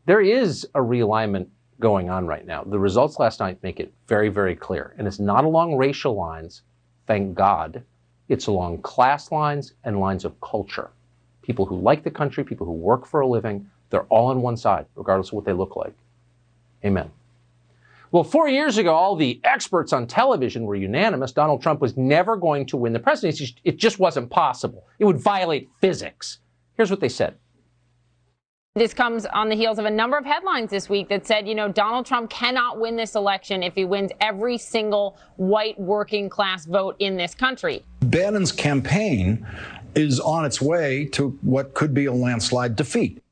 There is a realignment going on right now. The results last night make it very, very clear. And it's not along racial lines, thank God. It's along class lines and lines of culture. People who like the country, people who work for a living, they're all on one side, regardless of what they look like. Amen. Well, 4 years ago, all the experts on television were unanimous. Donald Trump was never going to win the presidency. It just wasn't possible. It would violate physics. Here's what they said. This comes on the heels of a number of headlines this week that said, Donald Trump cannot win this election if he wins every single white working class vote in this country. Bannon's campaign is on its way to what could be a landslide defeat.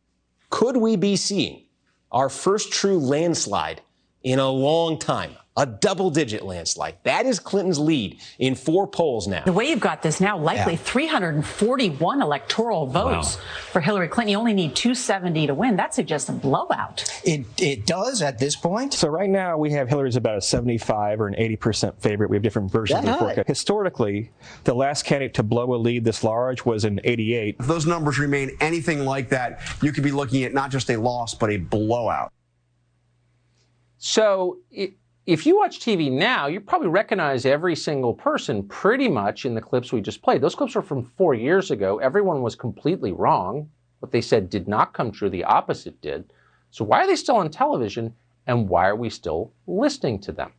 Could we be seeing our first true landslide in a long time? A double-digit landslide. That is Clinton's lead in 4 polls now. The way you've got this now, likely 341 electoral votes for Hillary Clinton. You only need 270 to win. That suggests a blowout. It does at this point. So right now we have Hillary's about a 75 or an 80% favorite. We have different versions of the forecast. Historically, the last candidate to blow a lead this large was in '88. If those numbers remain anything like that, you could be looking at not just a loss, but a blowout. So if you watch TV now, you probably recognize every single person pretty much in the clips we just played. Those clips were from 4 years ago. Everyone was completely wrong. What they said did not come true. The opposite did. So why are they still on television, and why are we still listening to them?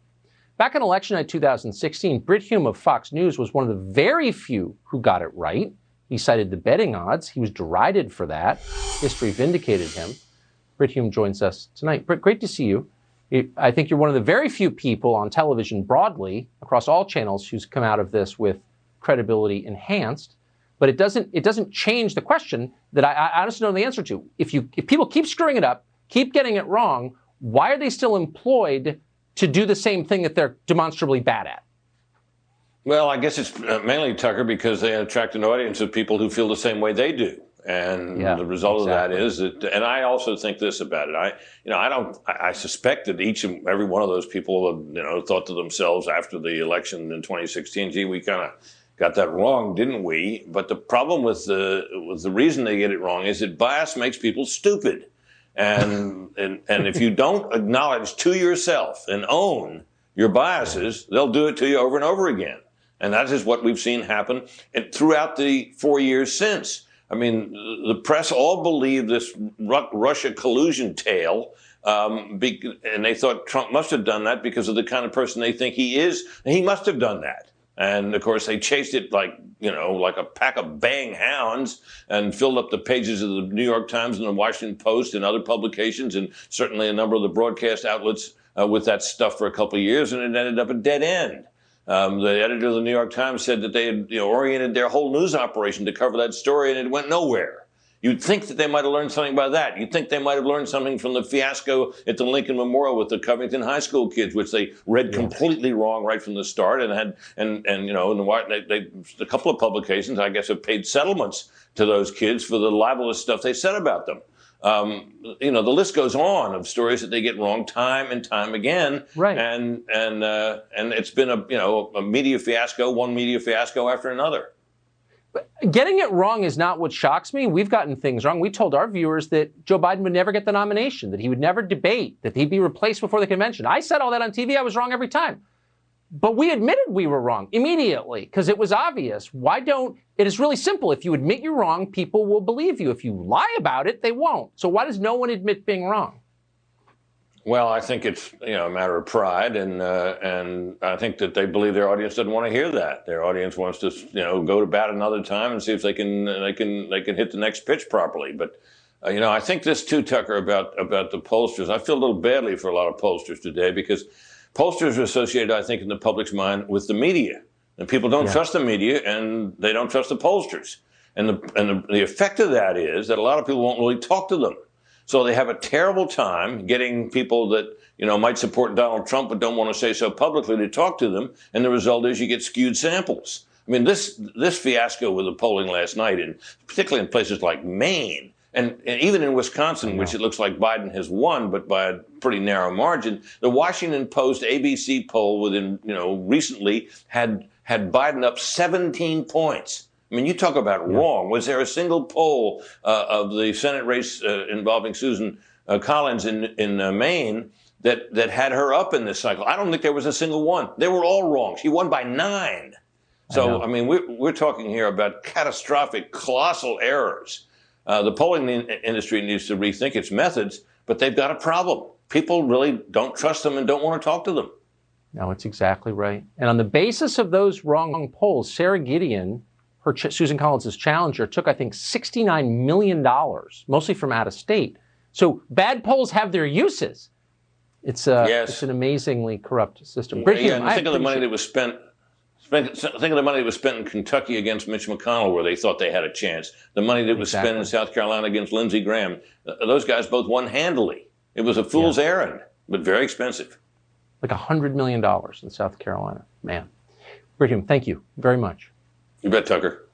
Back in election night 2016, Brit Hume of Fox News was one of the very few who got it right. He cited the betting odds. He was derided for that. History vindicated him. Brit Hume joins us tonight. Brit, great to see you. I think you're one of the very few people on television broadly across all channels who's come out of this with credibility enhanced. But it doesn't change the question that I honestly know the answer to. If people keep screwing it up, keep getting it wrong, why are they still employed to do the same thing that they're demonstrably bad at? Well, I guess it's mainly, Tucker, because they attract an audience of people who feel the same way they do. And the result of that is that, and I also think this about it. I suspect that each and every one of those people, thought to themselves after the election in 2016, gee, we kind of got that wrong, didn't we? But the problem with the reason they get it wrong is that bias makes people stupid. And if you don't acknowledge to yourself and own your biases, they'll do it to you over and over again. And that is what we've seen happen throughout the 4 years since. I mean, the press all believed this Russia collusion tale, and they thought Trump must have done that because of the kind of person they think he is. And he must have done that. And of course, they chased it like a pack of baying hounds and filled up the pages of the New York Times and the Washington Post and other publications, and certainly a number of the broadcast outlets with that stuff for a couple of years, and it ended up a dead end. The editor of the New York Times said that they had oriented their whole news operation to cover that story, and it went nowhere. You'd think that they might have learned something by that. You'd think they might have learned something from the fiasco at the Lincoln Memorial with the Covington High School kids, which they read completely wrong right from the start, and a couple of publications, I guess, have paid settlements to those kids for the libelous stuff they said about them. The list goes on of stories that they get wrong time and time again. Right. And it's been a media fiasco, one media fiasco after another. But getting it wrong is not what shocks me. We've gotten things wrong. We told our viewers that Joe Biden would never get the nomination, that he would never debate, that he'd be replaced before the convention. I said all that on TV. I was wrong every time. But we admitted we were wrong immediately because it was obvious. It is really simple. If you admit you're wrong, people will believe you. If you lie about it, they won't. So why does no one admit being wrong? Well, I think it's a matter of pride, and I think that they believe their audience doesn't want to hear that. Their audience wants to go to bat another time and see if they can hit the next pitch properly. But I think this too, Tucker, about the pollsters. I feel a little badly for a lot of pollsters today because pollsters are associated, I think, in the public's mind with the media, and people don't trust the media, and they don't trust the pollsters. And the effect of that is that a lot of people won't really talk to them. So they have a terrible time getting people that, might support Donald Trump but don't want to say so publicly to talk to them. And the result is you get skewed samples. I mean, this fiasco with the polling last night, and particularly in places like Maine, and even in Wisconsin, which it looks like Biden has won, but by a pretty narrow margin, the Washington Post ABC poll recently had Biden up 17 points. I mean, you talk about wrong. Was there a single poll of the Senate race involving Susan Collins in Maine that had her up in this cycle. I don't think there was a single one. They were all wrong. She won by 9. So, I mean, we're talking here about catastrophic, colossal errors. The polling industry needs to rethink its methods, but they've got a problem. People really don't trust them and don't want to talk to them. No, it's exactly right. And on the basis of those wrong polls, Sarah Gideon, Susan Collins' challenger, took, I think, $69 million, mostly from out of state. So bad polls have their uses. It's an amazingly corrupt system. Brit Hume, think of the money that was spent. Think of the money that was spent in Kentucky against Mitch McConnell, where they thought they had a chance. The money that was spent in South Carolina against Lindsey Graham. Those guys both won handily. It was a fool's errand, but very expensive. Like $100 million in South Carolina. Man. Brit Hume, thank you very much. You bet, Tucker.